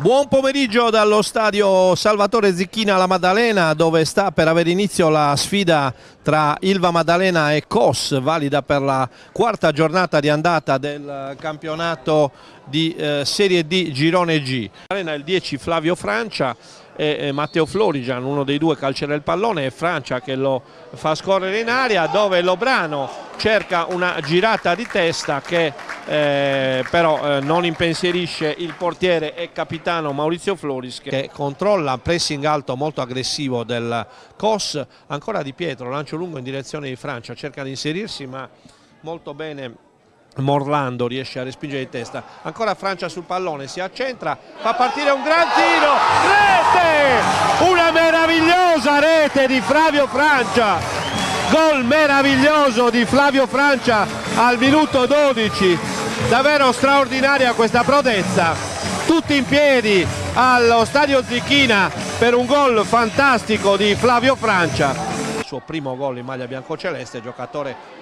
Buon pomeriggio dallo stadio Salvatore Zecchina alla Maddalena, dove sta per avere inizio la sfida tra Ilva Maddalena e COS, valida per la quarta giornata di andata del campionato di Serie D Girone G. Maddalena il 10 Flavio Francia e Matteo Florigian, uno dei due calcerà il pallone, e Francia che lo fa scorrere in aria, dove Lobrano cerca una girata di testa che però non impensierisce il portiere e capitano Maurizio Floris, che controlla pressing alto molto aggressivo del COS. Ancora Di Pietro, lancio lungo in direzione di Francia, cerca di inserirsi ma molto bene Morlando riesce a respingere di testa. Ancora Francia sul pallone, si accentra, fa partire un gran tiro, rete! Una meravigliosa rete di Flavio Francia, gol meraviglioso di Flavio Francia al minuto 12, davvero straordinaria questa prodezza. Tutti in piedi allo stadio Zecchina per un gol fantastico di Flavio Francia. Il suo primo gol in maglia biancoceleste, giocatore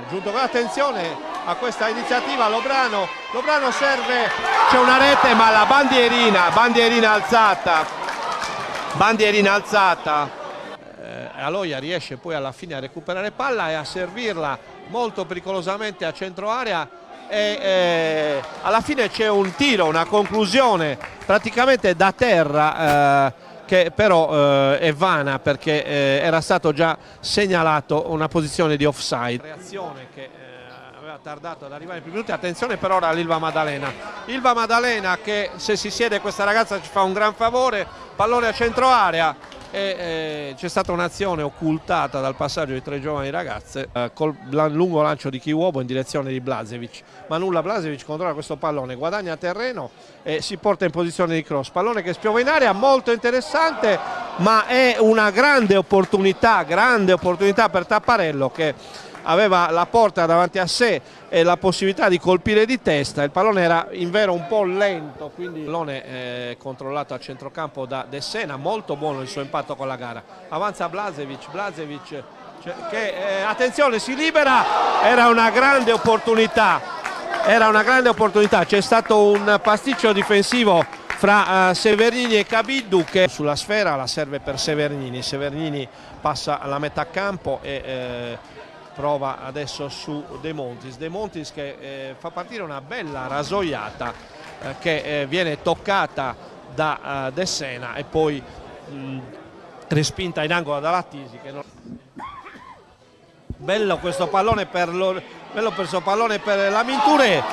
giunto con attenzione a questa iniziativa. Lobrano serve, c'è una rete ma la bandierina alzata, Aloia riesce poi alla fine a recuperare palla e a servirla molto pericolosamente a centro area, e alla fine c'è un tiro, una conclusione praticamente da terra, che però è vana perché era stato già segnalato una posizione di offside. Reazione che aveva tardato ad arrivare in primi minuti. Attenzione per ora all'Ilva Maddalena che, se si siede questa ragazza, ci fa un gran favore. Pallone a centro area e c'è stata un'azione occultata dal passaggio di tre giovani ragazze col lungo lancio di Chiuobo in direzione di Blažević, ma nulla. Blažević controlla questo pallone, guadagna terreno e si porta in posizione di cross. Pallone che spiova in aria, molto interessante, ma è una grande opportunità per Tapparello, che aveva la porta davanti a sé e la possibilità di colpire di testa. Il pallone era in vero un po' lento, quindi il pallone controllato a centrocampo da De Sena, molto buono il suo impatto con la gara. Avanza Blažević che attenzione, si libera, era una grande opportunità, c'è stato un pasticcio difensivo fra Severnini e Cabiddu, che sulla sfera la serve per Severnini passa alla metà campo e prova adesso su De Montis che fa partire una bella rasoiata che viene toccata da De Sena e poi respinta in angolo da Lattisi. Bello questo pallone per Lamin Touré,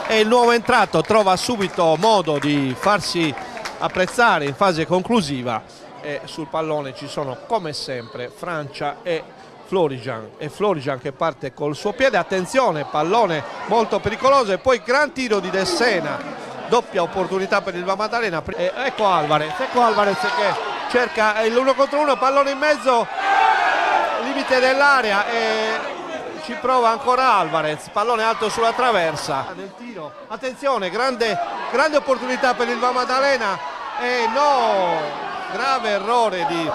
e il nuovo entrato trova subito modo di farsi apprezzare in fase conclusiva, e sul pallone ci sono come sempre Francia e Florigian che parte col suo piede. Attenzione, pallone molto pericoloso e poi gran tiro di De Sena, doppia opportunità per il Maddalena. Ecco Alvarez che cerca l'1 contro 1, pallone in mezzo, limite dell'area, e ci prova ancora Alvarez, pallone alto sulla traversa del tiro. Attenzione, grande opportunità per il Maddalena, e no, grave errore di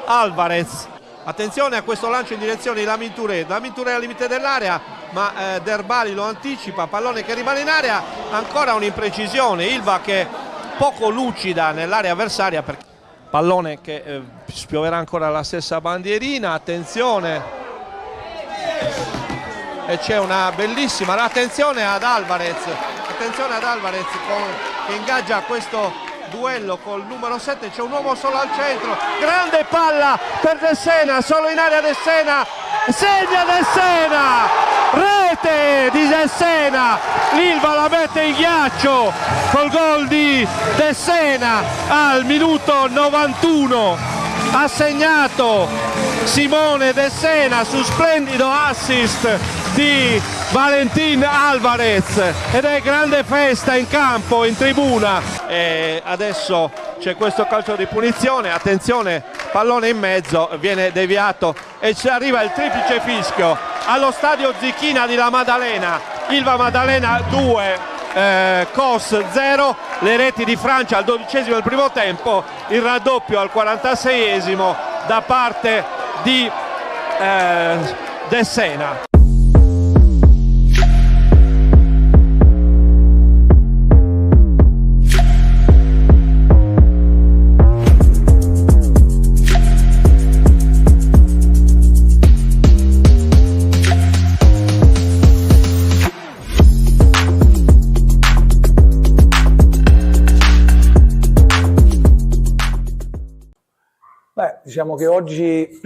Alvarez. Attenzione a questo lancio in direzione di Lamin Touré al limite dell'area, ma Derbali lo anticipa, pallone che rimane in area, ancora un'imprecisione, Ilva che poco lucida nell'area avversaria, perché pallone che spioverà ancora la stessa bandierina. Attenzione, e c'è una bellissima, attenzione ad Alvarez che ingaggia questo duello col numero 7, c'è un uomo solo al centro, grande palla per De Sena, solo in area De Sena, segna De Sena, rete di De Sena, l'Ilva la mette in ghiaccio col gol di De Sena al minuto 91, ha segnato Simone De Sena su splendido assist di Valentín Álvarez, ed è grande festa in campo, in tribuna. E adesso c'è questo calcio di punizione, attenzione, pallone in mezzo, viene deviato e ci arriva il triplice fischio allo stadio Zecchina di La Maddalena. Ilva Maddalena 2, COS 0, le reti di Francia al 12esimo del primo tempo, il raddoppio al 46esimo da parte di De Sena. diciamo che oggi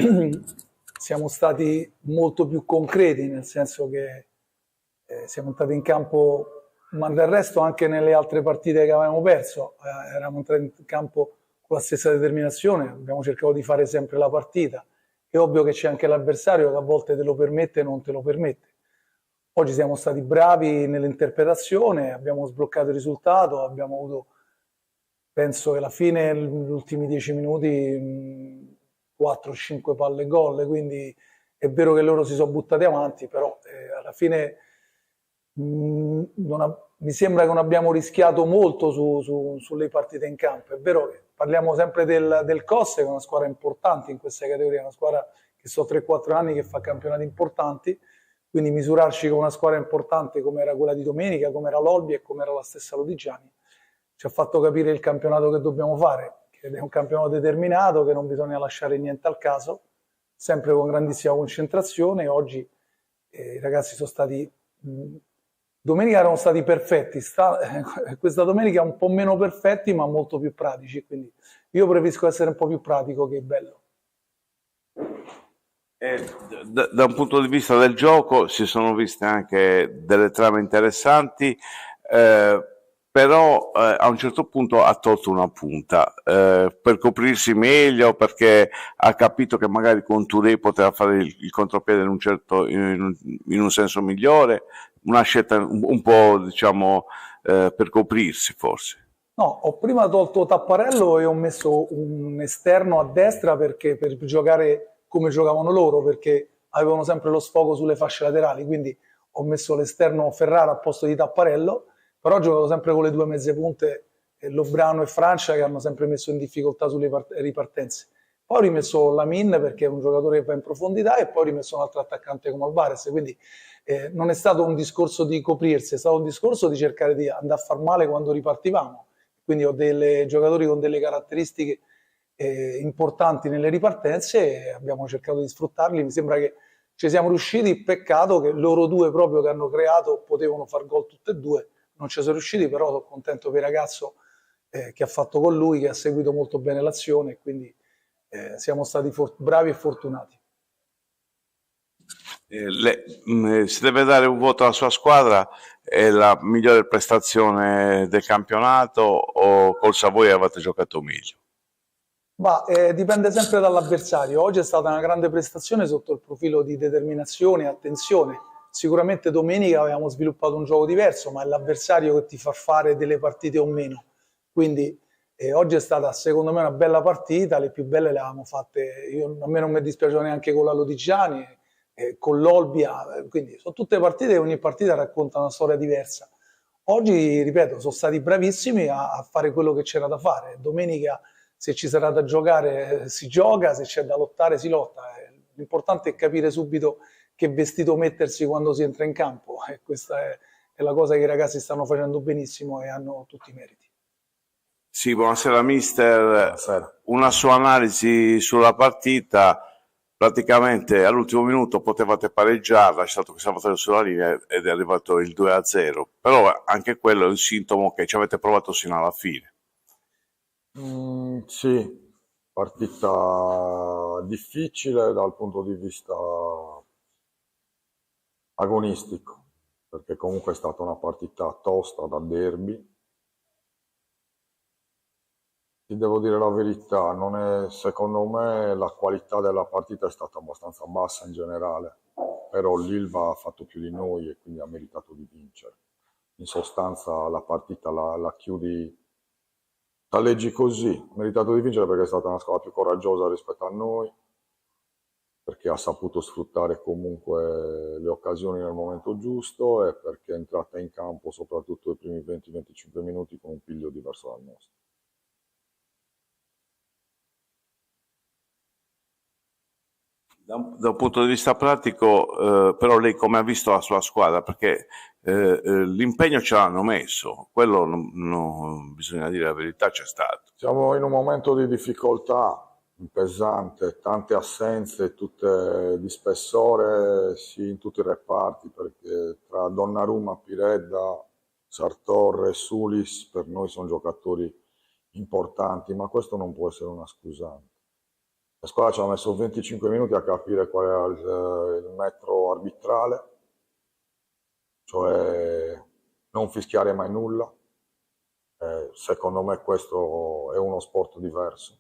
siamo stati molto più concreti, nel senso che siamo entrati in campo, ma del resto anche nelle altre partite che avevamo perso, eravamo entrati in campo con la stessa determinazione, abbiamo cercato di fare sempre la partita. È ovvio che c'è anche l'avversario che a volte te lo permette e non te lo permette. Oggi siamo stati bravi nell'interpretazione, abbiamo sbloccato il risultato, abbiamo avuto, penso che alla fine, negli ultimi 10 minuti, 4-5 palle gol, quindi è vero che loro si sono buttati avanti, però alla fine mi sembra che non abbiamo rischiato molto sulle partite in campo. È vero che parliamo sempre del COS, che è una squadra importante in questa categoria, una squadra che so 3-4 anni che fa campionati importanti, quindi misurarci con una squadra importante come era quella di domenica, come era l'Olbia e come era la stessa Lodigiani, ci ha fatto capire il campionato che dobbiamo fare, che è un campionato determinato, che non bisogna lasciare niente al caso, sempre con grandissima concentrazione. Oggi i ragazzi sono stati, domenica erano stati perfetti, questa domenica un po' meno perfetti ma molto più pratici, quindi io preferisco essere un po' più pratico che bello. Da un punto di vista del gioco si sono viste anche delle trame interessanti, però a un certo punto ha tolto una punta per coprirsi meglio, perché ha capito che magari con Touré poteva fare il contropiede in un senso migliore, una scelta un po', diciamo, per coprirsi forse. No, ho prima tolto Tapparello e ho messo un esterno a destra per giocare come giocavano loro, perché avevano sempre lo sfogo sulle fasce laterali, quindi ho messo l'esterno Ferrara al posto di Tapparello, però giocavo sempre con le due mezze punte, Lobrano e Francia, che hanno sempre messo in difficoltà sulle ripartenze. Poi ho rimesso Lamin perché è un giocatore che va in profondità, e poi ho rimesso un altro attaccante come Alvarez, quindi non è stato un discorso di coprirsi, è stato un discorso di cercare di andare a far male quando ripartivamo. Quindi ho dei giocatori con delle caratteristiche importanti nelle ripartenze e abbiamo cercato di sfruttarli. Mi sembra che ci siamo riusciti, peccato che loro due proprio che hanno creato potevano far gol tutte e due, non ci sono riusciti, però sono contento per il ragazzo che ha fatto con lui, che ha seguito molto bene l'azione, e quindi siamo stati bravi e fortunati. Si deve dare un voto alla sua squadra? È la migliore prestazione del campionato o col Savoia avete giocato meglio? Ma dipende sempre dall'avversario. Oggi è stata una grande prestazione sotto il profilo di determinazione e attenzione. Sicuramente domenica avevamo sviluppato un gioco diverso, ma è l'avversario che ti fa fare delle partite o meno. Quindi oggi è stata secondo me una bella partita, le più belle le avevamo fatte, a me non mi è dispiaciuto neanche con la Lodigiani, con l'Olbia, quindi sono tutte partite e ogni partita racconta una storia diversa. Oggi, ripeto, sono stati bravissimi a fare quello che c'era da fare. Domenica, se ci sarà da giocare, si gioca, se c'è da lottare, si lotta. L'importante è capire subito che vestito mettersi quando si entra in campo, e questa è la cosa che i ragazzi stanno facendo benissimo e hanno tutti i meriti. Sì, buonasera mister. Buonasera. Una sua analisi sulla partita. Praticamente all'ultimo minuto potevate pareggiarla, è stato che Salvatore sulla linea ed è arrivato il 2-0, però anche quello è un sintomo che ci avete provato sino alla fine. Sì, partita difficile dal punto di vista agonistico, perché comunque è stata una partita tosta da derby. Ti devo dire la verità, secondo me la qualità della partita è stata abbastanza bassa in generale, però l'Ilva ha fatto più di noi e quindi ha meritato di vincere. In sostanza la partita la chiudi, la leggi così, ha meritato di vincere perché è stata una squadra più coraggiosa rispetto a noi, perché ha saputo sfruttare comunque le occasioni nel momento giusto e perché è entrata in campo soprattutto i primi 20-25 minuti con un piglio diverso dal nostro. Da un punto di vista pratico, però lei come ha visto la sua squadra? Perché l'impegno ce l'hanno messo, quello bisogna dire la verità, c'è stato. Siamo in un momento di difficoltà pesante, tante assenze, tutte di spessore, sì, in tutti i reparti, perché tra Donnarumma, Piredda, Sartor e Sulis per noi sono giocatori importanti, ma questo non può essere una scusante. La squadra ci ha messo 25 minuti a capire qual era il metro arbitrale, cioè non fischiare mai nulla. Secondo me questo è uno sport diverso,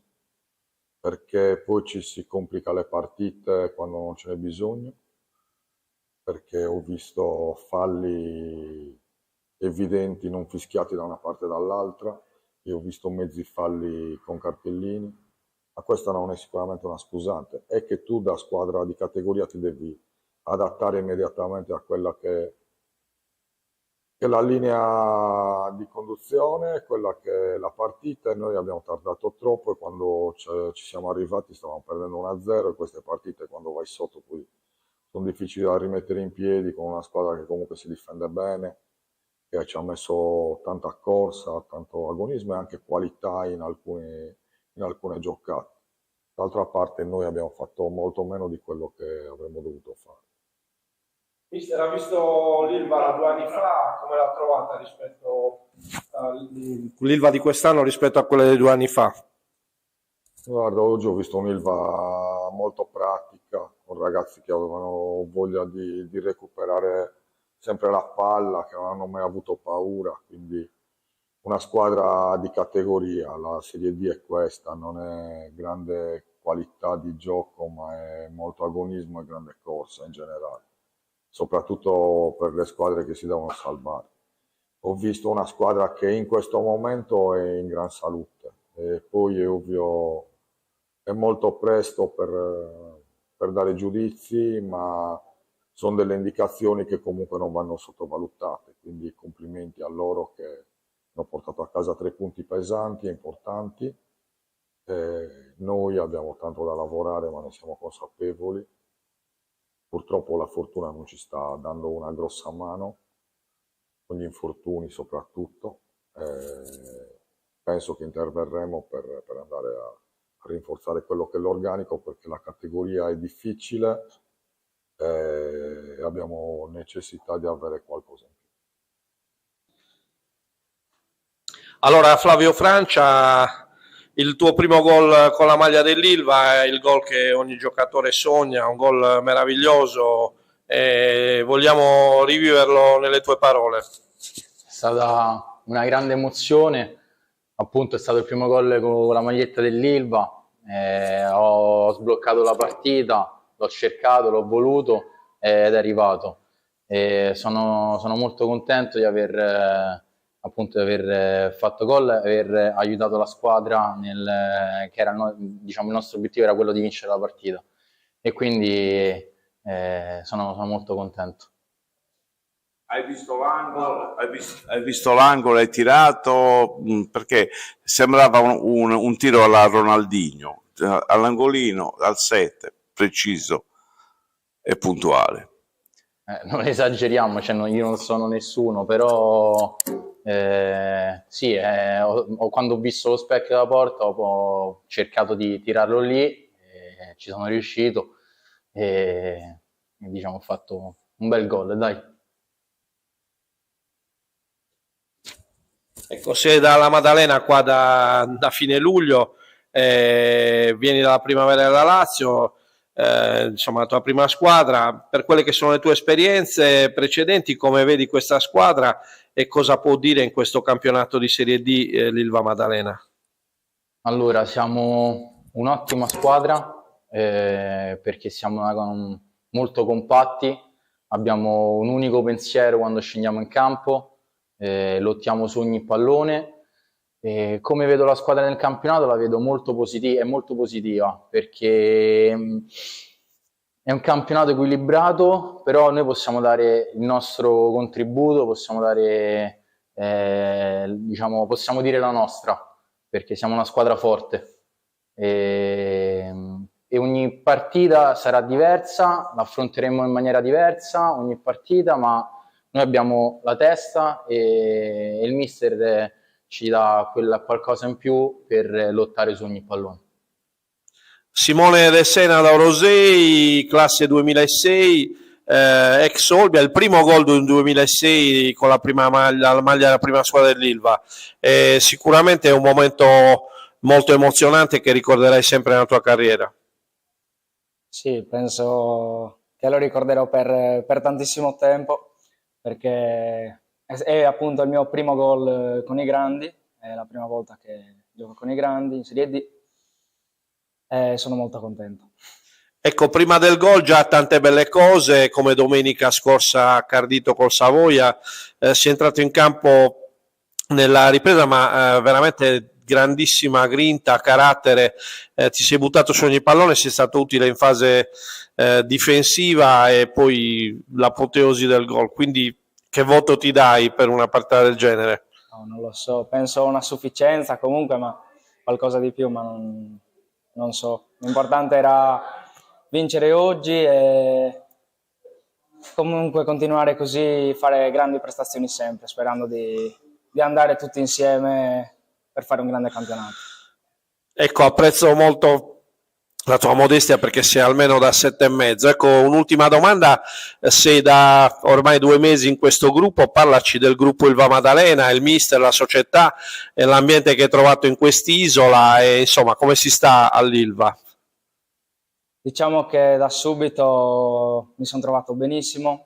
perché poi ci si complica le partite quando non ce n'è bisogno, perché ho visto falli evidenti non fischiati da una parte e dall'altra, e ho visto mezzi falli con cartellini, ma questa non è sicuramente una scusante. È che tu da squadra di categoria ti devi adattare immediatamente a quella che è la linea di conduzione, quella che è la partita, e noi abbiamo tardato troppo, e quando ci siamo arrivati stavamo perdendo 1-0, e queste partite quando vai sotto poi sono difficili da rimettere in piedi con una squadra che comunque si difende bene, che ci ha messo tanta corsa, tanto agonismo e anche qualità in alcune giocate. D'altra parte noi abbiamo fatto molto meno di quello che avremmo dovuto fare. Mister, ha visto l'Ilva 2 anni fa, come l'ha trovata rispetto l'Ilva di quest'anno rispetto a quella di 2 anni fa? Guarda, oggi ho visto un'Ilva molto pratica, con ragazzi che avevano voglia di recuperare sempre la palla, che non hanno mai avuto paura, quindi una squadra di categoria. La Serie D è questa, non è grande qualità di gioco, ma è molto agonismo e grande corsa in generale, soprattutto per le squadre che si devono salvare. Ho visto una squadra che in questo momento è in gran salute, e poi è ovvio, è molto presto per dare giudizi, ma sono delle indicazioni che comunque non vanno sottovalutate, quindi complimenti a loro che hanno portato a casa 3 punti pesanti e importanti. Noi abbiamo tanto da lavorare, ma ne siamo consapevoli. Purtroppo la fortuna non ci sta dando una grossa mano, con gli infortuni soprattutto. Penso che interverremo per andare a rinforzare quello che è l'organico, perché la categoria è difficile e abbiamo necessità di avere qualcosa in più. Allora, Flavio Francia, il tuo primo gol con la maglia dell'Ilva è il gol che ogni giocatore sogna, un gol meraviglioso, e vogliamo riviverlo nelle tue parole. È stata una grande emozione, appunto è stato il primo gol con la maglietta dell'Ilva, ho sbloccato la partita, l'ho cercato, l'ho voluto ed è arrivato. Sono molto contento di aver fatto gol, aver aiutato la squadra che era diciamo, il nostro obiettivo era quello di vincere la partita, e quindi sono molto contento. Hai visto l'angolo? Hai visto l'angolo, hai tirato, perché sembrava un tiro alla Ronaldinho, all'angolino, al 7, preciso e puntuale. Non esageriamo, cioè io non sono nessuno, però sì, quando ho visto lo specchio della porta ho cercato di tirarlo lì, ci sono riuscito e diciamo ho fatto un bel gol, dai. Ecco, sei dalla Maddalena qua da fine luglio, vieni dalla Primavera della Lazio, insomma la tua prima squadra. Per quelle che sono le tue esperienze precedenti, come vedi questa squadra e cosa può dire in questo campionato di Serie D l'Ilva Maddalena? Allora, siamo un'ottima squadra perché siamo molto compatti, abbiamo un unico pensiero quando scendiamo in campo, lottiamo su ogni pallone. Come vedo la squadra nel campionato, la vedo molto positiva, perché è un campionato equilibrato, però noi possiamo dare il nostro contributo, possiamo dare, diciamo, possiamo dire la nostra, perché siamo una squadra forte e ogni partita sarà diversa, l'affronteremo in maniera diversa ogni partita, ma noi abbiamo la testa e il mister ci dà qualcosa in più per lottare su ogni pallone. Simone De Sena da Orosei, classe 2006, ex Olbia, il primo gol del 2006 con la maglia della prima squadra dell'Ilva. Sicuramente è un momento molto emozionante che ricorderai sempre nella tua carriera. Sì, penso che lo ricorderò per tantissimo tempo, perché è appunto il mio primo gol con i grandi, è la prima volta che gioco con i grandi in Serie D e sono molto contento. Ecco, prima del gol già tante belle cose, come domenica scorsa a Cardito col Savoia, si è entrato in campo nella ripresa, ma veramente grandissima grinta, carattere, ti sei buttato su ogni pallone, sei stato utile in fase difensiva e poi l'apoteosi del gol, quindi che voto ti dai per una partita del genere? No, non lo so, penso una sufficienza comunque, ma qualcosa di più, ma non so. L'importante era vincere oggi e comunque continuare così, fare grandi prestazioni sempre, sperando di andare tutti insieme per fare un grande campionato. Ecco, apprezzo molto la tua modestia perché sei almeno da 7,5. Ecco, un'ultima domanda, sei da ormai 2 mesi in questo gruppo, parlaci del gruppo Ilva Maddalena, il mister, la società e l'ambiente che hai trovato in quest'isola e insomma come si sta all'Ilva? Diciamo che da subito mi sono trovato benissimo,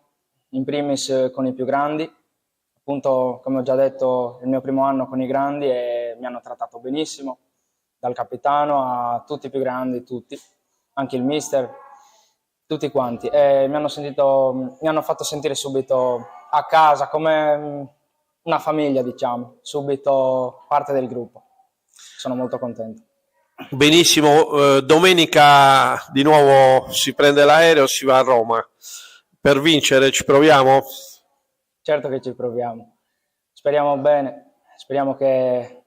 in primis con i più grandi, appunto come ho già detto è il mio primo anno con i grandi e mi hanno trattato benissimo, dal capitano a tutti i più grandi, tutti, anche il mister, tutti quanti, e mi hanno fatto sentire subito a casa come una famiglia, diciamo, subito parte del gruppo. Sono molto contento. Benissimo, domenica di nuovo si prende l'aereo, si va a Roma. Per vincere ci proviamo? Certo che ci proviamo. Speriamo bene, speriamo che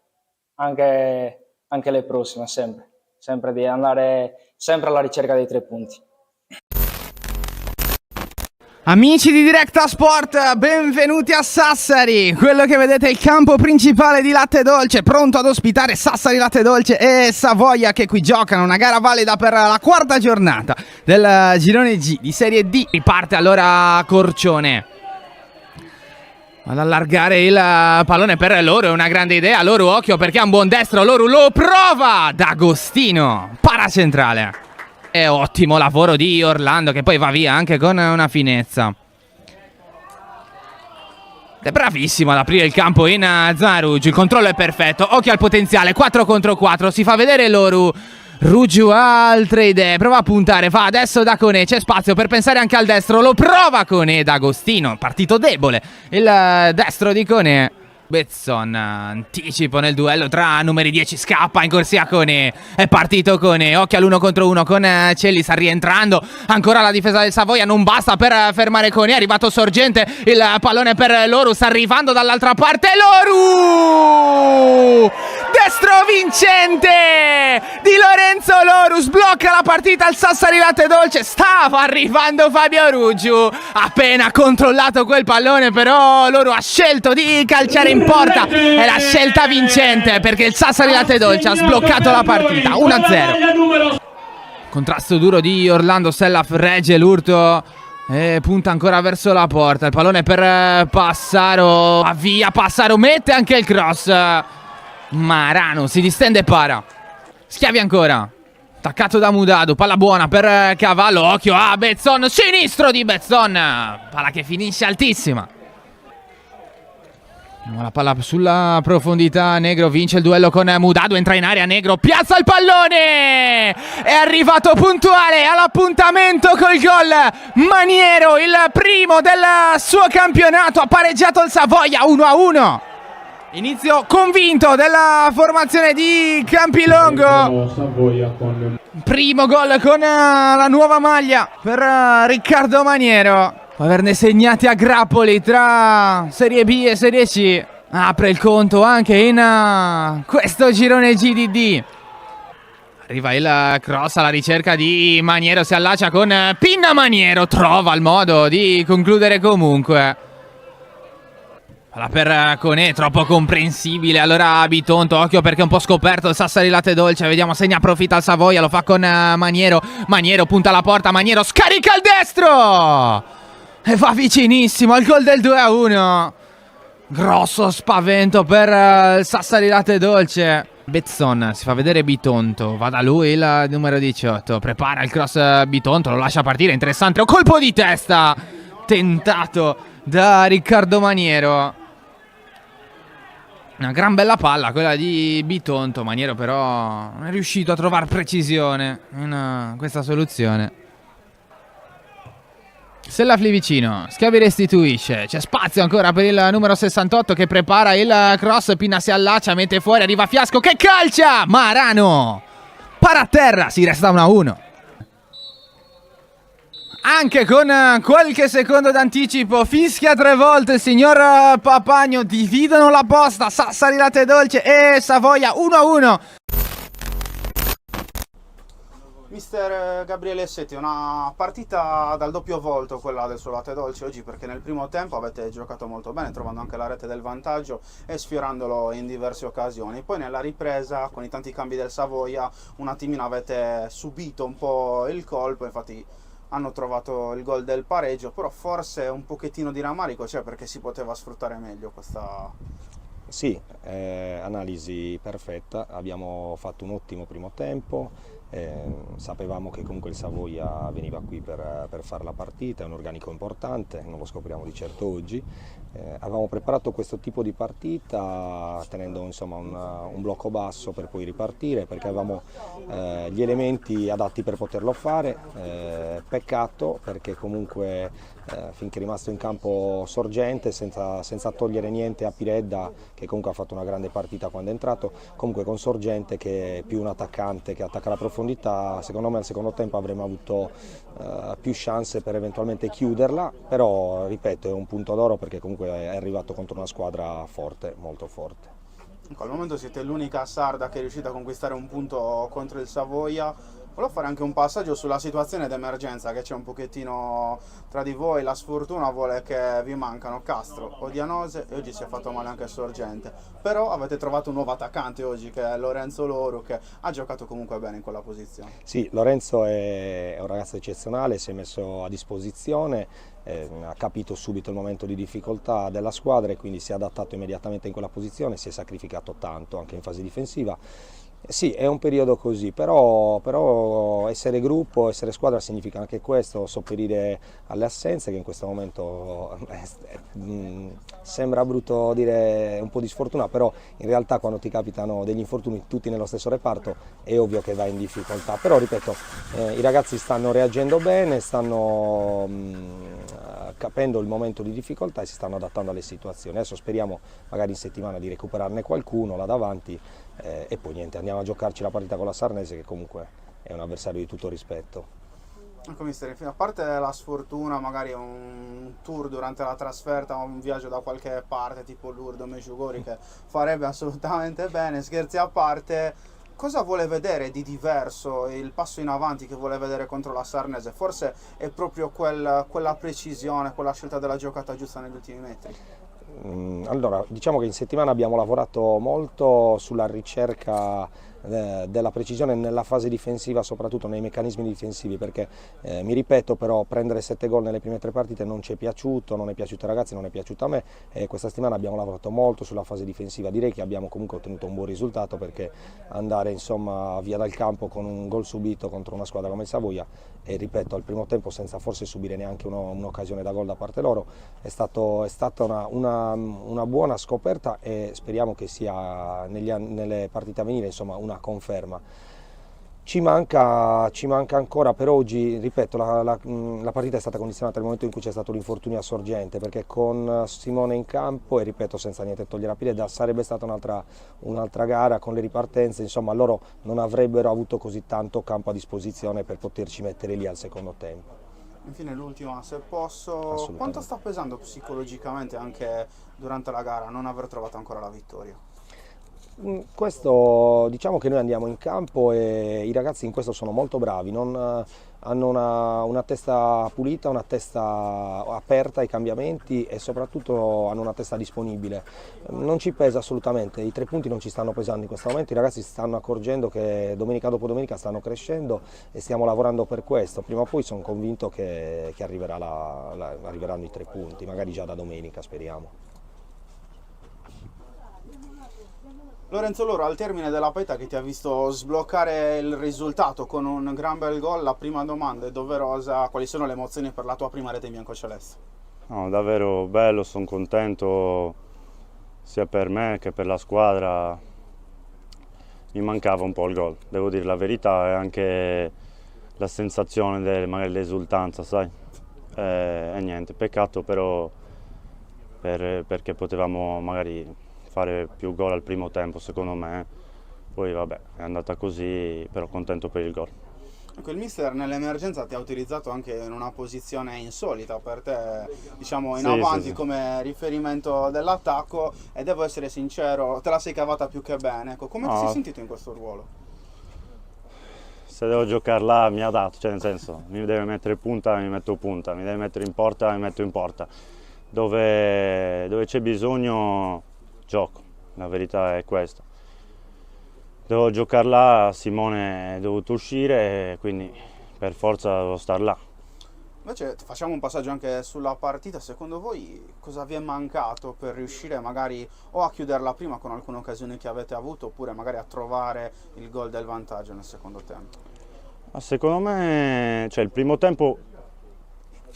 anche le prossime, sempre di andare sempre alla ricerca dei 3 punti. Amici di Directa Sport, benvenuti a Sassari. Quello che vedete è il campo principale di Latte Dolce, pronto ad ospitare Sassari Latte Dolce e Savoia che qui giocano una gara valida per la 4ª giornata del girone G di Serie D. Riparte allora Corcione ad allargare il pallone per loro, è una grande idea. Loro occhio perché ha un buon destro, loro lo prova. D'Agostino, paracentrale. È ottimo lavoro di Orlando che poi va via anche con una finezza. È bravissimo ad aprire il campo in zona Ruggio. Il controllo è perfetto. Occhio al potenziale. 4 contro 4. Si fa vedere Loru. Ruggio ha altre idee. Prova a puntare. Va adesso da Conè. C'è spazio per pensare anche al destro. Lo prova Conè. D'Agostino. Partito debole. Il destro di Conè. Bezzon, anticipo nel duello tra numeri 10, scappa in corsia Conè, è partito Conè, occhio all'1 contro 1 con Celli, sta rientrando, ancora la difesa del Savoia, non basta per fermare Conè, è arrivato Sorgente, il pallone per Loru, sta arrivando dall'altra parte, Loru! Destro vincente di Lorenzo Loru, sblocca la partita al Sassari Latte Dolce, stava arrivando Fabio Ruggio, appena controllato quel pallone però Loru ha scelto di calciare in porta, è la scelta vincente perché il Sassari Latte Dolce ha sbloccato la partita 1-0. Contrasto duro di Orlando, Sellaf regge l'urto e punta ancora verso la porta, il pallone per Passaro, avvia Passaro, mette anche il cross, Marano si distende e para, Schiavi ancora, attaccato da Mudadu, palla buona per Cavallo, occhio a Bezzon, sinistro di Bezzon, palla che finisce altissima. La palla sulla profondità, Negro vince il duello con Mudadu, entra in area Negro, piazza il pallone! È arrivato puntuale all'appuntamento col gol Maniero, il primo del suo campionato, ha pareggiato il Savoia 1-1. Inizio convinto della formazione di Campilongo. Primo gol con la nuova maglia per Riccardo Maniero. Può averne segnati a grappoli tra Serie B e Serie C. Apre il conto anche in questo girone GDD. Arriva il cross alla ricerca di Maniero, si allaccia con Pinna Maniero, trova il modo di concludere comunque. Palla per Conè, troppo comprensibile, allora Bitonto, occhio perché è un po' scoperto il Sassari Latte Dolce, vediamo se ne approfitta il Savoia, lo fa con Maniero, Maniero punta alla porta, Maniero scarica il destro e va vicinissimo al gol del 2-1. Grosso spavento per il Sassari Latte Dolce, Bezzon, si fa vedere Bitonto, va da lui il numero 18, prepara il cross Bitonto, lo lascia partire, interessante, un colpo di testa tentato da Riccardo Maniero. Una gran bella palla quella di Bitonto, Maniero però non è riuscito a trovare precisione in questa soluzione. Sellafli vicino, Schiavi restituisce, c'è spazio ancora per il numero 68 che prepara il cross, Pinna si allaccia, mette fuori, arriva Fiasco che calcia, Marano para a terra, si resta 1-1. Anche con qualche secondo d'anticipo fischia 3 volte il signor Papagno, dividono la posta Sassari Latte Dolce e Savoia 1-1. Mister Gabriele Setti, una partita dal doppio volto quella del suo Latte Dolce oggi, perché nel primo tempo avete giocato molto bene, trovando anche la rete del vantaggio e sfiorandolo in diverse occasioni. Poi nella ripresa, con i tanti cambi del Savoia, un attimino avete subito un po' il colpo, infatti hanno trovato il gol del pareggio, però forse un pochettino di rammarico c'è, perché si poteva sfruttare meglio questa... Sì, analisi perfetta, abbiamo fatto un ottimo primo tempo. Sapevamo che comunque il Savoia veniva qui per fare la partita, è un organico importante, non lo scopriamo di certo oggi. Avevamo preparato questo tipo di partita tenendo insomma un blocco basso per poi ripartire, perché avevamo gli elementi adatti per poterlo fare. Peccato perché comunque finché è rimasto in campo Sorgente, senza togliere niente a Piredda, che comunque ha fatto una grande partita quando è entrato, comunque con Sorgente che è più un attaccante che attacca la profondità, secondo me al secondo tempo avremmo avuto più chance per eventualmente chiuderla, però ripeto è un punto d'oro perché comunque è arrivato contro una squadra forte, molto forte. Al momento siete l'unica sarda che è riuscita a conquistare un punto contro il Savoia. Volevo fare anche un passaggio sulla situazione d'emergenza che c'è un pochettino tra di voi. La sfortuna vuole che vi mancano Castro, Odianose e oggi si è fatto male anche Sorgente. Però avete trovato un nuovo attaccante oggi, che è Lorenzo Loru, che ha giocato comunque bene in quella posizione. Sì, Lorenzo è un ragazzo eccezionale, si è messo a disposizione, ha capito subito il momento di difficoltà della squadra e quindi si è adattato immediatamente in quella posizione, si è sacrificato tanto anche in fase difensiva. Sì, è un periodo così, però essere gruppo, essere squadra significa anche questo, sopperire alle assenze, che in questo momento sembra brutto dire un po' di sfortuna, però in realtà quando ti capitano degli infortuni tutti nello stesso reparto è ovvio che vai in difficoltà. Però ripeto, i ragazzi stanno reagendo bene, stanno capendo il momento di difficoltà e si stanno adattando alle situazioni. Adesso speriamo magari in settimana di recuperarne qualcuno là davanti e poi niente, andiamo a giocarci la partita con la Sarnese, che comunque è un avversario di tutto rispetto. Ecco mister, a parte la sfortuna, magari un tour durante la trasferta, un viaggio da qualche parte tipo Lourdes o Medjugorje, che farebbe assolutamente bene, scherzi a parte, cosa vuole vedere di diverso, il passo in avanti che vuole vedere contro la Sarnese? Forse è proprio quella precisione, quella scelta della giocata giusta negli ultimi metri. Allora, diciamo che in settimana abbiamo lavorato molto sulla ricerca della precisione nella fase difensiva, soprattutto nei meccanismi difensivi, perché mi ripeto, però prendere 7 gol nelle prime 3 partite non ci è piaciuto, non è piaciuto ai ragazzi, non è piaciuto a me, e questa settimana abbiamo lavorato molto sulla fase difensiva. Direi che abbiamo comunque ottenuto un buon risultato, perché andare insomma via dal campo con un gol subito contro una squadra come il Savoia, e ripeto al primo tempo senza forse subire neanche un'occasione da gol da parte loro, è stata una buona scoperta, e speriamo che sia nelle partite a venire insomma una conferma. Ci manca ancora per oggi, ripeto, la partita è stata condizionata nel momento in cui c'è stato l'infortunio a Sorgente, perché con Simone in campo, e ripeto senza niente togliere a Piredda, sarebbe stata un'altra gara con le ripartenze, insomma loro non avrebbero avuto così tanto campo a disposizione per poterci mettere lì al secondo tempo. Infine l'ultima, se posso, quanto sta pesando psicologicamente anche durante la gara non aver trovato ancora la vittoria? Questo, diciamo che noi andiamo in campo e i ragazzi in questo sono molto bravi, hanno una testa pulita, una testa aperta ai cambiamenti e soprattutto hanno una testa disponibile. Non ci pesa assolutamente, i 3 punti non ci stanno pesando in questo momento, i ragazzi si stanno accorgendo che domenica dopo domenica stanno crescendo e stiamo lavorando per questo. Prima o poi sono convinto che arriveranno i 3 punti, magari già da domenica, speriamo. Lorenzo Loro, al termine della partita che ti ha visto sbloccare il risultato con un gran bel gol, la prima domanda è doverosa: quali sono le emozioni per la tua prima rete in biancoceleste? No, davvero bello, sono contento sia per me che per la squadra. Mi mancava un po' il gol, devo dire la verità, e anche la sensazione, magari l'esultanza, sai? E niente, peccato però perché potevamo magari fare più gol al primo tempo, secondo me. Poi vabbè, è andata così, però contento per il gol. Ecco, il mister nell'emergenza ti ha utilizzato anche in una posizione insolita per te, diciamo in avanti come riferimento dell'attacco, e devo essere sincero, te la sei cavata più che bene. Ecco, come ti sei sentito in questo ruolo? Se devo giocare là mi ha dato, cioè nel senso, mi deve mettere punta, mi metto punta, mi deve mettere in porta, mi metto in porta. Dove c'è bisogno gioco, la verità è questa. Devo giocare là, Simone è dovuto uscire, quindi per forza devo star là. Invece facciamo un passaggio anche sulla partita. Secondo voi cosa vi è mancato per riuscire magari o a chiuderla prima con alcune occasioni che avete avuto, oppure magari a trovare il gol del vantaggio nel secondo tempo? Ma secondo me, cioè, il primo tempo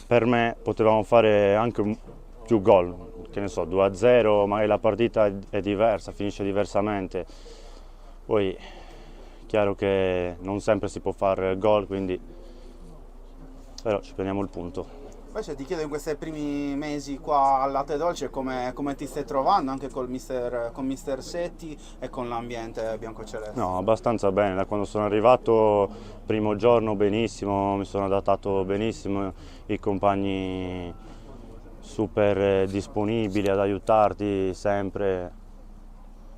per me potevamo fare anche più gol, che ne so, 2-0, magari la partita è diversa, finisce diversamente. Poi è chiaro che non sempre si può fare gol, quindi però ci prendiamo il punto. Invece ti chiedo, in questi primi mesi qua al Latte Dolce come ti stai trovando anche con mister Setti e con l'ambiente biancoceleste? No, abbastanza bene, da quando sono arrivato, primo giorno benissimo, mi sono adattato benissimo, i compagni super disponibili ad aiutarti sempre.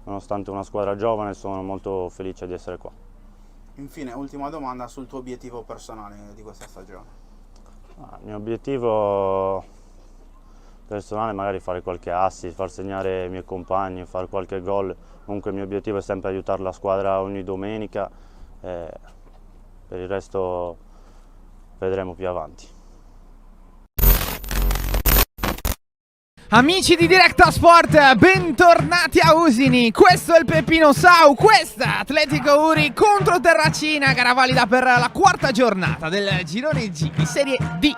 Nonostante una squadra giovane, sono molto felice di essere qua. Infine, ultima domanda sul tuo obiettivo personale di questa stagione. Il mio obiettivo personale è magari fare qualche assist, far segnare ai miei compagni, fare qualche gol. Comunque il mio obiettivo è sempre aiutare la squadra ogni domenica, per il resto vedremo più avanti. Amici di Directa Sport, bentornati a Usini. Questo è il Peppino Sau, questa Atletico Uri contro Terracina, gara valida per la quarta giornata del girone G di Serie D.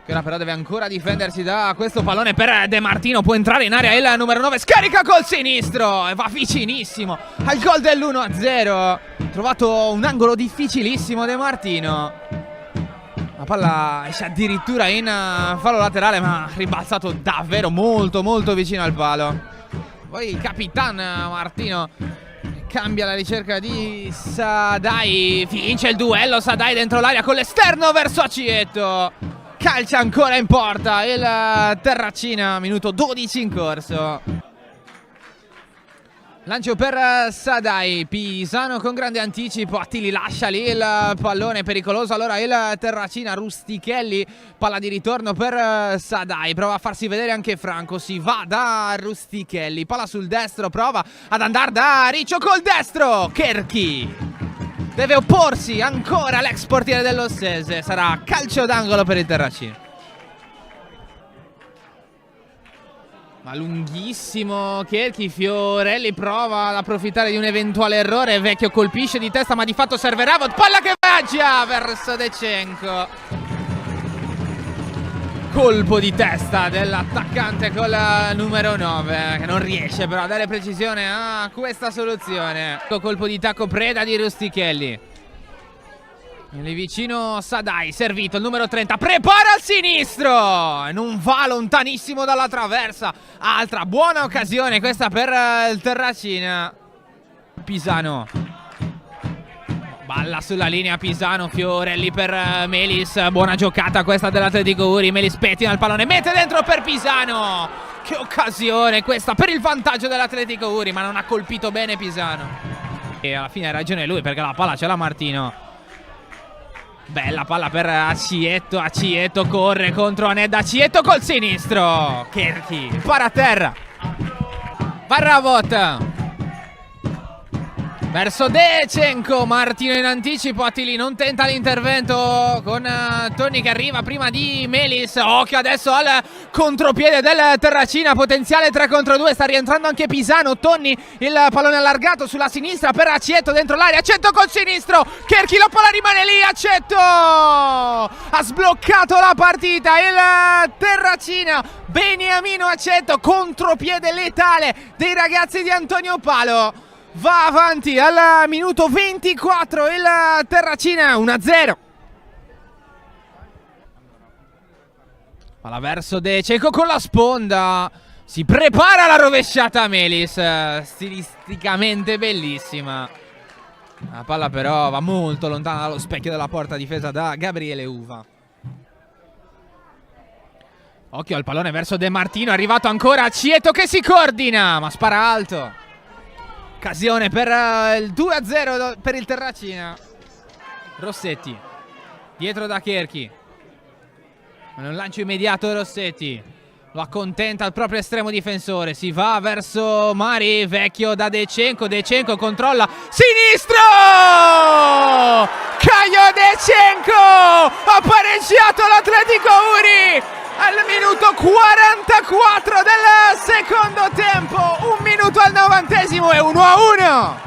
Che ora però deve ancora difendersi da questo pallone per De Martino. Può entrare in area il numero 9, scarica col sinistro e va vicinissimo al gol dell'1-0. Trovato un angolo difficilissimo De Martino. La palla esce addirittura in fallo laterale, ma ribalzato davvero molto vicino al palo. Poi il capitan Martino cambia la ricerca di Sadai, vince il duello Sadai dentro l'area con l'esterno verso Accietto. Calcia ancora in porta il Terracina, minuto 12 in corso. Lancio per Sadai, Pisano con grande anticipo, Attili lascia lì il pallone pericoloso, allora il Terracina, Rustichelli, palla di ritorno per Sadai, prova a farsi vedere anche Franco, si va da Rustichelli, palla sul destro, prova ad andare da Riccio col destro, Cherchi deve opporsi ancora l'ex portiere dell'Ossese, sarà calcio d'angolo per il Terracina. Ma lunghissimo Cherchi, Fiorelli prova ad approfittare di un eventuale errore, Vecchio colpisce di testa ma di fatto serve Ravot, palla che viaggia verso Dechenko. Colpo di testa dell'attaccante col numero 9 che non riesce però a dare precisione a questa soluzione. Colpo di tacco Preda di Rustichelli. Lì vicino Sadai, servito il numero 30, prepara al sinistro, non va lontanissimo dalla traversa, altra buona occasione questa per il Terracina. Pisano, balla sulla linea Pisano, Fiorelli per Melis, buona giocata questa dell'Atletico Uri, Melis pettina il pallone, mette dentro per Pisano, che occasione questa per il vantaggio dell'Atletico Uri, ma non ha colpito bene Pisano. E alla fine ha ragione lui perché la palla ce l'ha Martino. Bella palla per Accietto, Accietto corre contro Anedda, Accietto col sinistro, Cherchi, para a terra, va Ravot, verso Dechenko, Martino in anticipo, Attili non tenta l'intervento con Tonni che arriva prima di Melis. Occhio adesso al contropiede del Terracina, potenziale 3 contro 2, sta rientrando anche Pisano. Tonni, il pallone allargato sulla sinistra per Acetto dentro l'area, Acetto col sinistro, Cherchi la palla rimane lì, Acetto ha sbloccato la partita, il Terracina, Beniamino Acetto, contropiede letale dei ragazzi di Antonio Palo. Va avanti al minuto 24 il Terracina, 1-0. Palla verso Dechenko con la sponda. Si prepara la rovesciata Melis, stilisticamente bellissima. La palla però va molto lontana dallo specchio della porta, difesa da Gabriele Uva. Occhio al pallone verso De Martino, è arrivato ancora Cieto che si coordina, ma spara alto. Occasione per il 2-0 per il Terracina. Rossetti dietro da Cherchi, un lancio immediato Rossetti, lo accontenta il proprio estremo difensore. Si va verso Mari, Vecchio da Dechenko, Dechenko controlla sinistro, Caio Dechenko ha pareggiato l'Atletico Uri al minuto 44 del secondo tempo, 1 minuto al 90esimo e 1-1.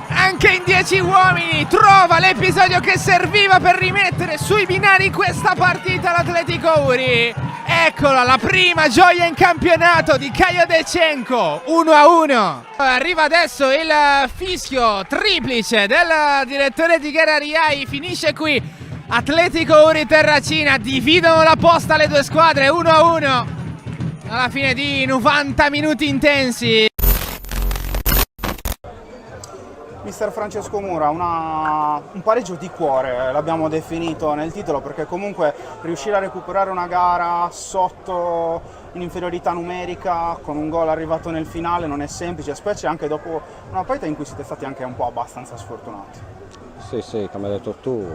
Anche in 10 uomini trova l'episodio che serviva per rimettere sui binari questa partita l'Atletico Uri. Eccola la prima gioia in campionato di Caio Dechenko, 1-1. Arriva adesso il fischio triplice del direttore di gara Riai, finisce qui. Atletico Uri Terracina dividono la posta le due squadre, 1-1 alla fine di 90 minuti intensi. Mister Francesco Mura, un pareggio di cuore, l'abbiamo definito nel titolo, perché comunque riuscire a recuperare una gara sotto in inferiorità numerica con un gol arrivato nel finale non è semplice, specie anche dopo una partita in cui siete stati anche un po' abbastanza sfortunati. Sì, come hai detto tu,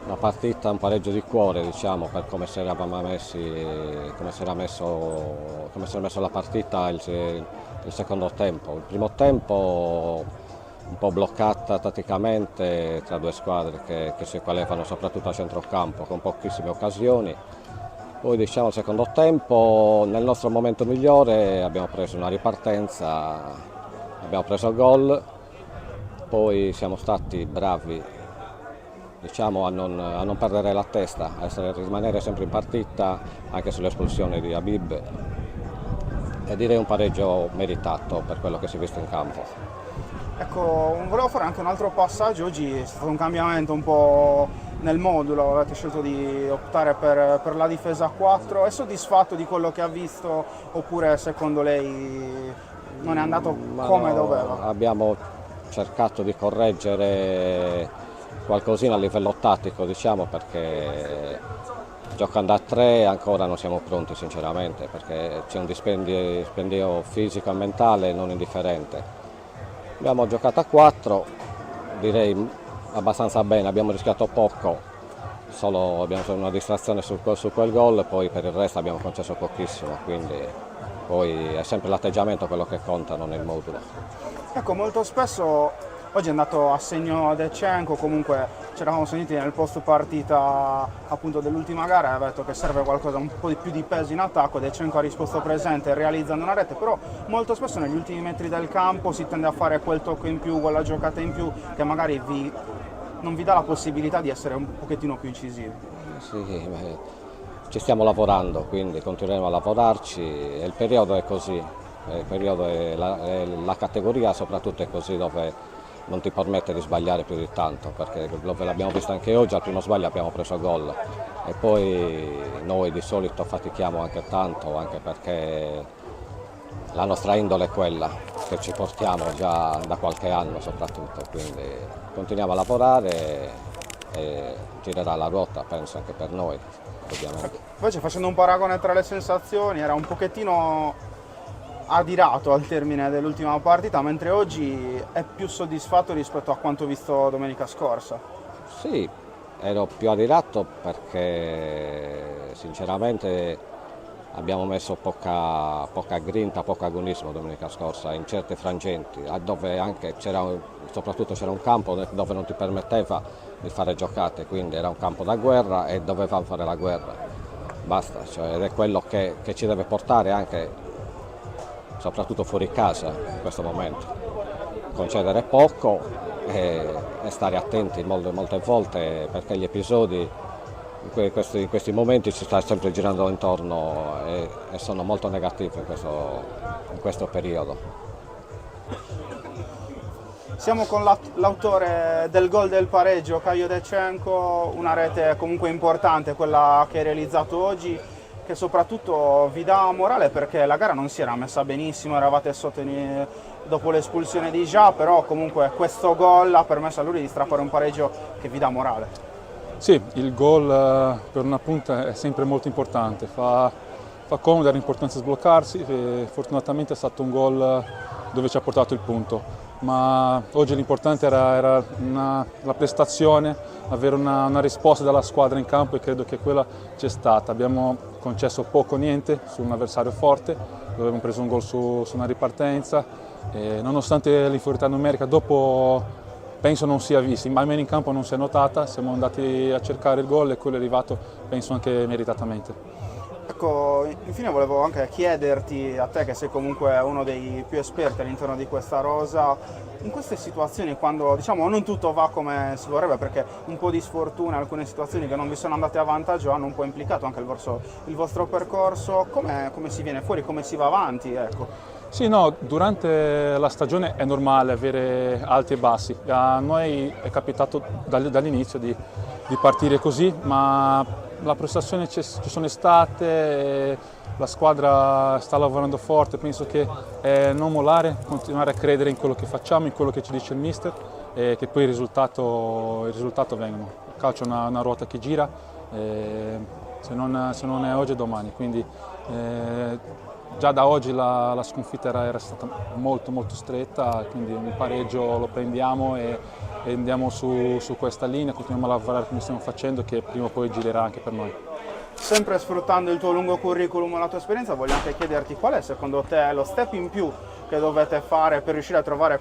una partita, un pareggio di cuore, diciamo, per come si era messo la partita il secondo tempo. Il primo tempo un po' bloccata tatticamente tra due squadre che si qualificano soprattutto a centrocampo con pochissime occasioni. Poi diciamo il secondo tempo, nel nostro momento migliore abbiamo preso una ripartenza, abbiamo preso il gol, poi siamo stati bravi, diciamo, a non perdere la testa, a rimanere sempre in partita anche sull'espulsione di Habib, e direi un pareggio meritato per quello che si è visto in campo. Ecco, volevo fare anche un altro passaggio. Oggi è stato un cambiamento un po' nel modulo, avete scelto di optare per la difesa a 4. È soddisfatto di quello che ha visto oppure secondo lei non è andato come doveva? Abbiamo cercato di correggere qualcosina a livello tattico, diciamo, perché giocando a 3 ancora non siamo pronti sinceramente, perché c'è un dispendio fisico e mentale non indifferente. Abbiamo giocato a 4, direi abbastanza bene, abbiamo rischiato poco, abbiamo avuto una distrazione su quel gol, poi per il resto abbiamo concesso pochissimo, quindi poi è sempre l'atteggiamento quello che conta, non il modulo. Ecco, molto spesso oggi è andato a segno Dechenko, comunque ci eravamo sentiti nel post partita appunto dell'ultima gara e aveva detto che serve qualcosa, un po' di più di peso in attacco. Dechenko ha risposto presente realizzando una rete, però molto spesso negli ultimi metri del campo si tende a fare quel tocco in più, quella giocata in più che magari non vi dà la possibilità di essere un pochettino più incisivi. Sì, ci stiamo lavorando, quindi continueremo a lavorarci, e il periodo è così, il periodo la categoria soprattutto è così, dove non ti permette di sbagliare più di tanto, perché l'abbiamo visto anche oggi, al primo sbaglio abbiamo preso gol e poi noi di solito fatichiamo anche tanto, anche perché la nostra indole è quella che ci portiamo già da qualche anno soprattutto, quindi continuiamo a lavorare e girerà la ruota, penso, anche per noi ovviamente. Invece, facendo un paragone tra le sensazioni, era un pochettino adirato al termine dell'ultima partita, mentre oggi è più soddisfatto rispetto a quanto visto domenica scorsa. Sì, ero più adirato perché sinceramente abbiamo messo poca grinta, poco agonismo domenica scorsa in certi frangenti, dove anche soprattutto c'era un campo dove non ti permetteva di fare giocate, quindi era un campo da guerra e dovevamo fare la guerra. Basta, cioè, ed è quello che ci deve portare anche, soprattutto fuori casa in questo momento. Concedere poco e stare attenti molte volte, perché gli episodi in questi momenti ci sta sempre girando intorno e sono molto negativi in questo periodo. Siamo con l'autore del gol del pareggio, Caio Dechenko, una rete comunque importante, quella che hai realizzato oggi, che soprattutto vi dà morale perché la gara non si era messa benissimo, eravate sotto dopo l'espulsione di Ja, però comunque questo gol ha permesso a lui di strappare un pareggio che vi dà morale. Sì, il gol per una punta è sempre molto importante, fa comodo, era importante sbloccarsi e fortunatamente è stato un gol dove ci ha portato il punto. Ma oggi l'importante era la prestazione, avere una risposta dalla squadra in campo e credo che quella c'è stata. Abbiamo concesso poco o niente su un avversario forte, dove abbiamo preso un gol su una ripartenza e nonostante l'inferiorità numerica dopo penso non sia vista, almeno in campo non si è notata, siamo andati a cercare il gol e quello è arrivato penso anche meritatamente. Ecco, infine volevo anche chiederti, a te che sei comunque uno dei più esperti all'interno di questa rosa, in queste situazioni quando diciamo non tutto va come si vorrebbe, perché un po' di sfortuna, alcune situazioni che non vi sono andate a vantaggio hanno un po' implicato anche il vostro percorso, come si viene fuori, come si va avanti? Ecco. Sì, no, durante la stagione è normale avere alti e bassi, a noi è capitato dall'inizio di partire così, ma la prestazione ci sono state, la squadra sta lavorando forte, penso che non mollare, continuare a credere in quello che facciamo, in quello che ci dice il mister e che poi il risultato venga. Il calcio è una ruota che gira, se non è oggi è domani, quindi già da oggi la sconfitta era stata molto stretta, quindi un pareggio lo prendiamo e andiamo su questa linea, continuiamo a lavorare come stiamo facendo, che prima o poi girerà anche per noi. Sempre sfruttando il tuo lungo curriculum e la tua esperienza, voglio anche chiederti qual è secondo te lo step in più che dovete fare per riuscire a trovare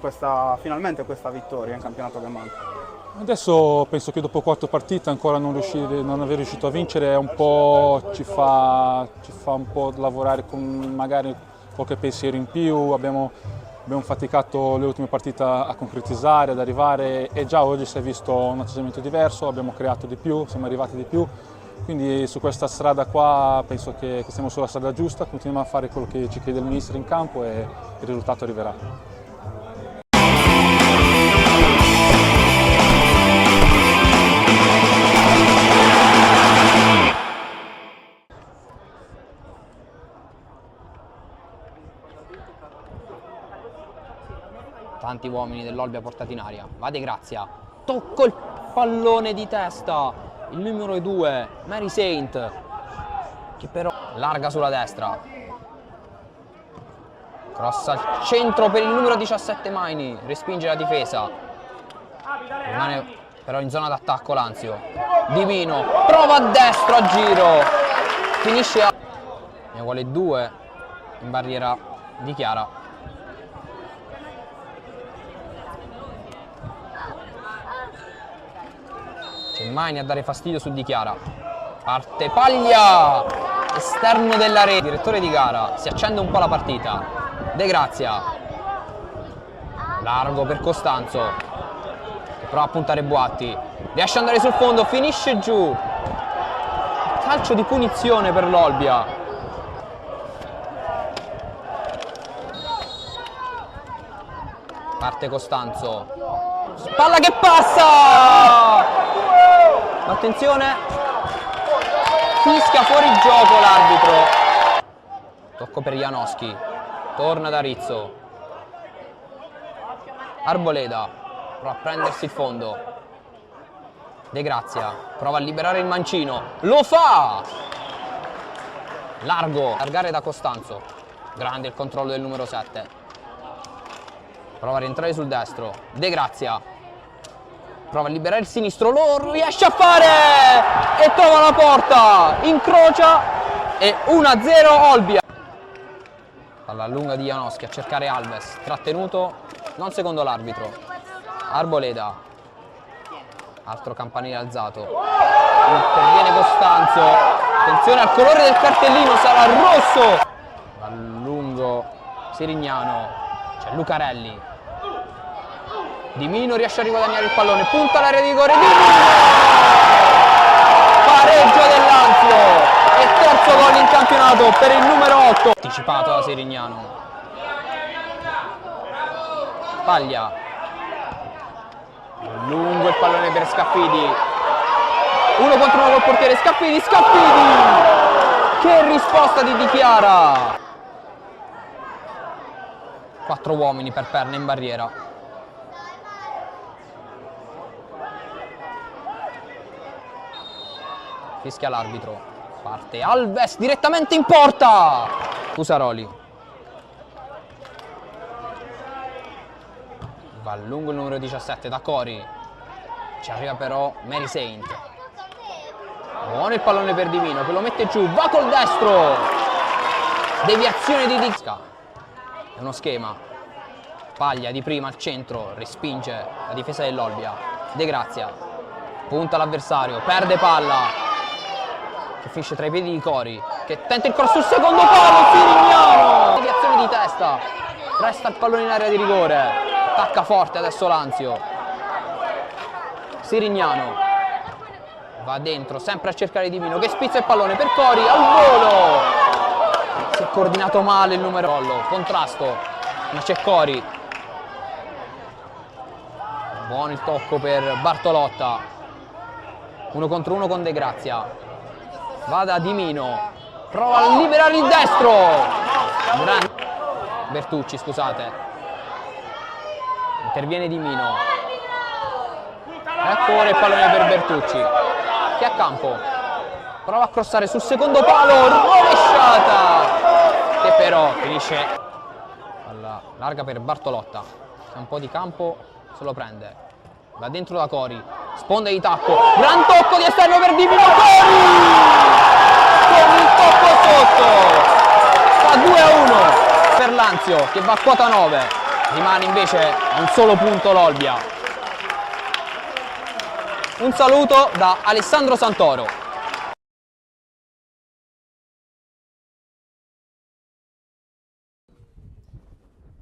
finalmente questa vittoria in campionato che manca? Adesso penso che dopo 4 partite ancora non aver riuscito a vincere un po' ci fa un po' lavorare con magari qualche pensiero in più, abbiamo faticato le ultime partite a concretizzare, ad arrivare e già oggi si è visto un atteggiamento diverso, abbiamo creato di più, siamo arrivati di più, quindi su questa strada qua penso che siamo sulla strada giusta, continuiamo a fare quello che ci chiede il mister in campo e il risultato arriverà. Tanti uomini dell'Olbia portati in aria, va De Grazia, tocco il pallone di testa, il numero 2, Mary Saint, che però larga sulla destra, cross al centro per il numero 17 Maini, respinge la difesa, rimane però in zona d'attacco Lanzio, Di Mino, prova a destra a giro, finisce ne vuole 2 in barriera di Chiara. Maini a dare fastidio su Di Chiara, parte Paglia, esterno della rete, direttore di gara, si accende un po' la partita, De Grazia, largo per Costanzo, che prova a puntare Boatti, riesce ad andare sul fondo, finisce giù, calcio di punizione per l'Olbia, parte Costanzo, palla che passa! Attenzione, fischia fuori gioco l'arbitro. Tocco per Janowski, torna da Rizzo. Arboleda prova a prendersi il fondo. De Grazia prova a liberare il mancino, lo fa! Largo, largare da Costanzo. Grande il controllo del numero 7. Prova a rientrare sul destro. De Grazia prova a liberare il sinistro, lo riesce a fare e trova la porta, incrocia e 1-0 Olbia. Palla lunga di Janowski a cercare Alves, trattenuto, non secondo l'arbitro. Arboleda, altro campanile alzato, interviene Costanzo, attenzione al colore del cartellino, sarà rosso. A lungo Sirignano, c'è Lucarelli. Di Mino riesce a riguadagnare il pallone, punta l'area di rigore, Di Mino! Pareggio dell'Anzio e terzo gol in campionato per il numero 8. Anticipato da Sirignano. Paglia. Lungo il pallone per Scaffidi. 1 contro 1 col portiere Scaffidi, Scaffidi! Che risposta di Di Chiara! 4 uomini per Perna in barriera. Fischia l'arbitro, parte Alves direttamente in porta. Fusaroli. Va lungo il numero 17 da Cori. Ci arriva però Mary Saint. Buono il pallone per Divino che lo mette giù, va col destro. Deviazione di Dixca. È uno schema. Paglia di prima al centro, respinge la difesa dell'Olbia. De Grazia. Punta l'avversario, perde palla. Che finisce tra i piedi di Cori, che tenta il cross sul secondo palo, Sirignano! Deviazione di testa, resta il pallone in area di rigore, attacca forte adesso l'Anzio. Sirignano va dentro, sempre a cercare Di Mino, che spizza il pallone per Cori, al volo! Si è coordinato male il numero collo, contrasto, ma c'è Cori. Buono il tocco per Bartolotta, 1 contro 1 con De Grazia. Va da Di Mino, prova a liberare il destro. Bertucci, scusate. Interviene Di Mino. Ecco ora il pallone per Bertucci, che è a campo. Prova a crossare sul secondo palo, rovesciata. Che però finisce alla larga per Bartolotta. C'è un po' di campo, se lo prende. Va dentro da Cori, sponda di tacco, gran tocco di esterno per Di Mino, Cori! Con il tocco sotto, fa 2-1 per l'Anzio che va a quota 9, rimane invece a un solo punto l'Olbia. Un saluto da Alessandro Santoro.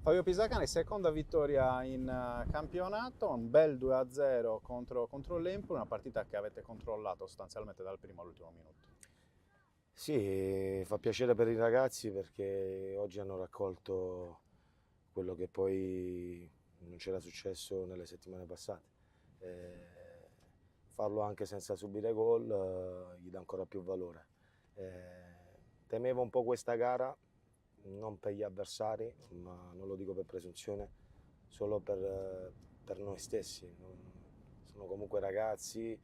Fabio Pisacane, seconda vittoria in campionato, un bel 2-0 contro l'Empoli, una partita che avete controllato sostanzialmente dal primo all'ultimo minuto. Sì, fa piacere per i ragazzi perché oggi hanno raccolto quello che poi non c'era successo nelle settimane passate. Farlo anche senza subire gol gli dà ancora più valore. Temevo un po' questa gara, non per gli avversari, ma non lo dico per presunzione, solo per noi stessi. Sono comunque ragazzi,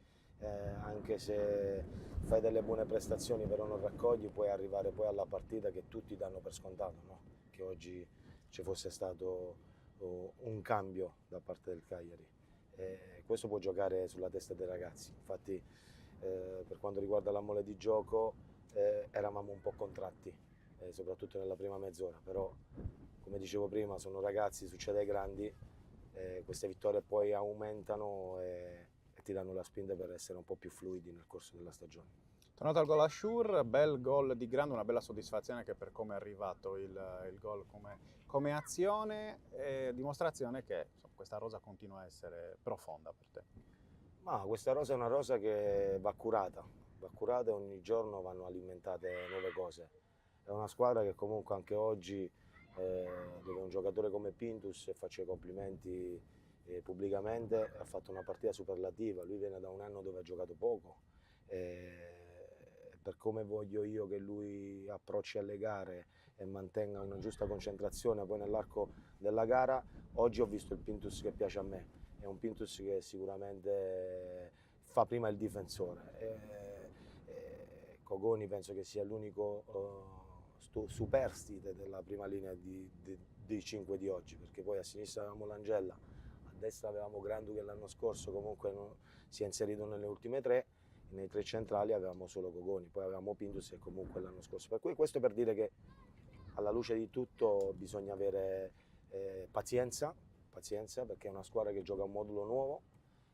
anche se fai delle buone prestazioni però non raccogli, puoi arrivare poi alla partita che tutti danno per scontato, no? Che oggi ci fosse stato un cambio da parte del Cagliari. Questo può giocare sulla testa dei ragazzi. Infatti per quanto riguarda la mole di gioco eravamo un po' contratti, soprattutto nella prima mezz'ora, però come dicevo prima sono ragazzi, succede ai grandi, queste vittorie poi aumentano e ti danno la spinta per essere un po' più fluidi nel corso della stagione. Tornato al gol a Schur, bel gol di Grande, una bella soddisfazione anche per come è arrivato il gol come azione e dimostrazione che insomma, questa rosa continua a essere profonda per te. Ma questa rosa è una rosa che va curata e ogni giorno vanno alimentate nuove cose. È una squadra che comunque anche oggi, dove un giocatore come Pintus, e faccio i complimenti pubblicamente, ha fatto una partita superlativa. Lui viene da un anno dove ha giocato poco. Per come voglio io che lui approcci alle gare e mantenga una giusta concentrazione poi nell'arco della gara, oggi ho visto il Pintus che piace a me. È un Pintus che sicuramente fa prima il difensore. Cogoni penso che sia l'unico superstite della prima linea di 5 di oggi, perché poi a sinistra avevamo Langella, a destra avevamo Grandu che l'anno scorso comunque si è inserito nelle ultime 3, nei 3 centrali avevamo solo Cogoni, poi avevamo Pindus e comunque l'anno scorso. Per cui questo per dire che alla luce di tutto bisogna avere pazienza, perché è una squadra che gioca un modulo nuovo,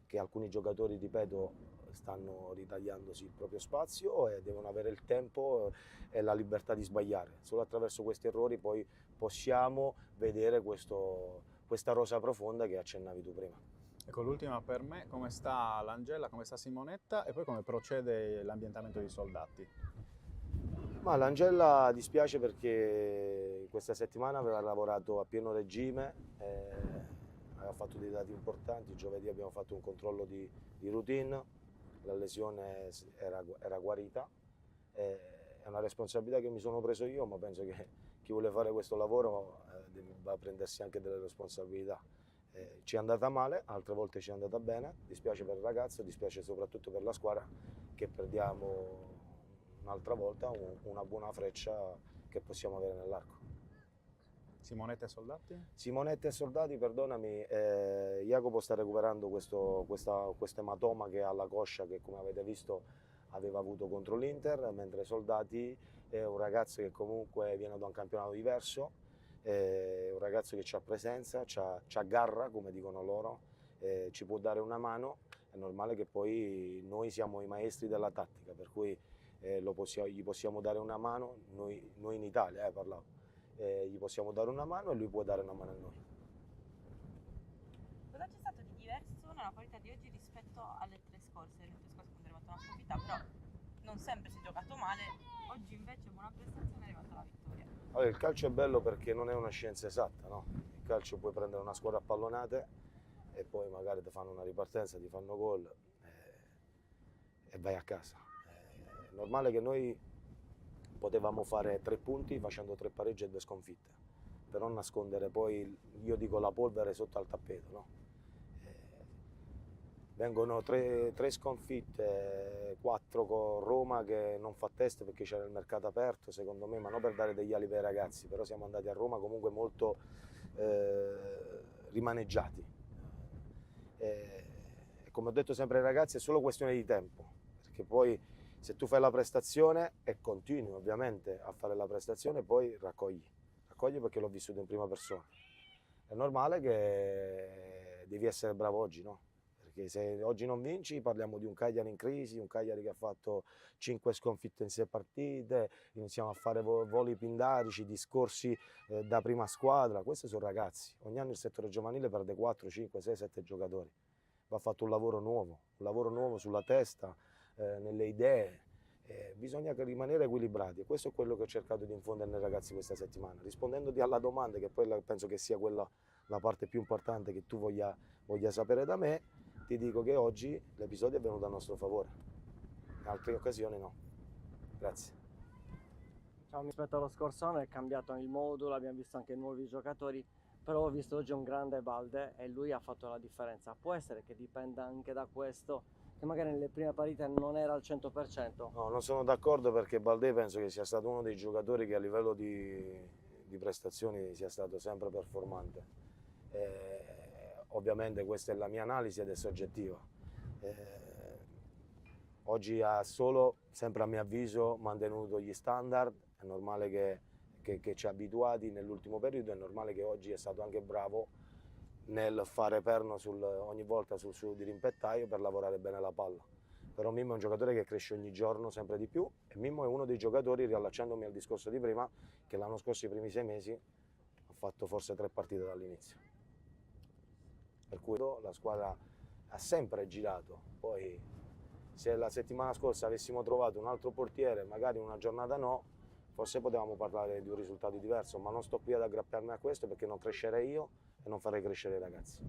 che alcuni giocatori, ripeto, stanno ritagliandosi il proprio spazio e devono avere il tempo e la libertà di sbagliare. Solo attraverso questi errori poi possiamo vedere questa rosa profonda che accennavi tu prima. Ecco, l'ultima per me: come sta l'Angella, come sta Simonetta e poi come procede l'ambientamento dei soldati? Ma l'Angella dispiace perché questa settimana aveva lavorato a pieno regime, aveva fatto dei dati importanti. Giovedì abbiamo fatto un controllo di routine, la lesione era guarita, è una responsabilità che mi sono preso io, ma penso che chi vuole fare questo lavoro debba prendersi anche delle responsabilità. Ci è andata male, altre volte ci è andata bene, dispiace per il ragazzo, dispiace soprattutto per la squadra che perdiamo un'altra volta una buona freccia che possiamo avere nell'arco. Simonetta e Soldati? Simonetta e Soldati, perdonami, Jacopo sta recuperando questo ematoma che ha alla coscia, che come avete visto aveva avuto contro l'Inter, mentre Soldati è un ragazzo che comunque viene da un campionato diverso, è un ragazzo che ha presenza, c'ha garra, come dicono loro, ci può dare una mano. È normale che poi noi siamo i maestri della tattica, per cui gli possiamo dare una mano, noi in Italia parlavo, gli possiamo dare una mano e lui può dare una mano a noi. Cosa c'è stato di diverso nella partita di oggi rispetto alle 3 scorse? Le 3 scorse quando è arrivata una sconfitta, però non sempre si è giocato male, oggi invece buona prestazione è arrivata la vittoria. Allora, il calcio è bello perché non è una scienza esatta, no? Il calcio puoi prendere una squadra a pallonate e poi magari ti fanno una ripartenza, ti fanno gol e vai a casa. È normale che noi potevamo fare 3 punti facendo 3 pareggi e 2 sconfitte, per non nascondere poi, io dico, la polvere sotto al tappeto, no? Vengono 3 sconfitte, 4 con Roma che non fa test perché c'era il mercato aperto, secondo me, ma non per dare degli alibi ai ragazzi, però siamo andati a Roma comunque molto rimaneggiati. E come ho detto sempre ai ragazzi, è solo questione di tempo, perché poi se tu fai la prestazione e continui ovviamente a fare la prestazione, poi raccogli perché l'ho vissuto in prima persona. È normale che devi essere bravo oggi, no? Perché se oggi non vinci parliamo di un Cagliari in crisi, un Cagliari che ha fatto 5 sconfitte in 6 partite, iniziamo a fare voli pindarici, discorsi da prima squadra. Questi sono ragazzi, ogni anno il settore giovanile perde 4, 5, 6, 7 giocatori. Va fatto un lavoro nuovo sulla testa, nelle idee, bisogna rimanere equilibrati e questo è quello che ho cercato di infondere nei ragazzi questa settimana, rispondendoti alla domanda, che poi penso che sia quella la parte più importante che tu voglia sapere da me. Ti dico che oggi l'episodio è venuto a nostro favore, in altre occasioni no. Grazie. Rispetto allo scorso anno è cambiato il modulo, abbiamo visto anche nuovi giocatori, però ho visto oggi un grande Balde e lui ha fatto la differenza. Può essere che dipenda anche da questo, che magari nelle prime partite non era al 100%? No, non sono d'accordo, perché Balde penso che sia stato uno dei giocatori che a livello di prestazioni sia stato sempre performante. Ovviamente questa è la mia analisi ed è soggettiva. Oggi ha solo, sempre a mio avviso, mantenuto gli standard. È normale che ci ha abituati nell'ultimo periodo, è normale che oggi è stato anche bravo nel fare perno ogni volta sul suo dirimpettaio per lavorare bene la palla. Però Mimmo è un giocatore che cresce ogni giorno sempre di più e Mimmo è uno dei giocatori, riallacciandomi al discorso di prima, che l'anno scorso, i primi 6 mesi, ha fatto forse 3 partite dall'inizio. Per cui la squadra ha sempre girato. Poi se la settimana scorsa avessimo trovato un altro portiere, magari una giornata no, forse potevamo parlare di un risultato diverso, ma non sto qui ad aggrapparmi a questo perché non crescerei io e non farei crescere i ragazzi.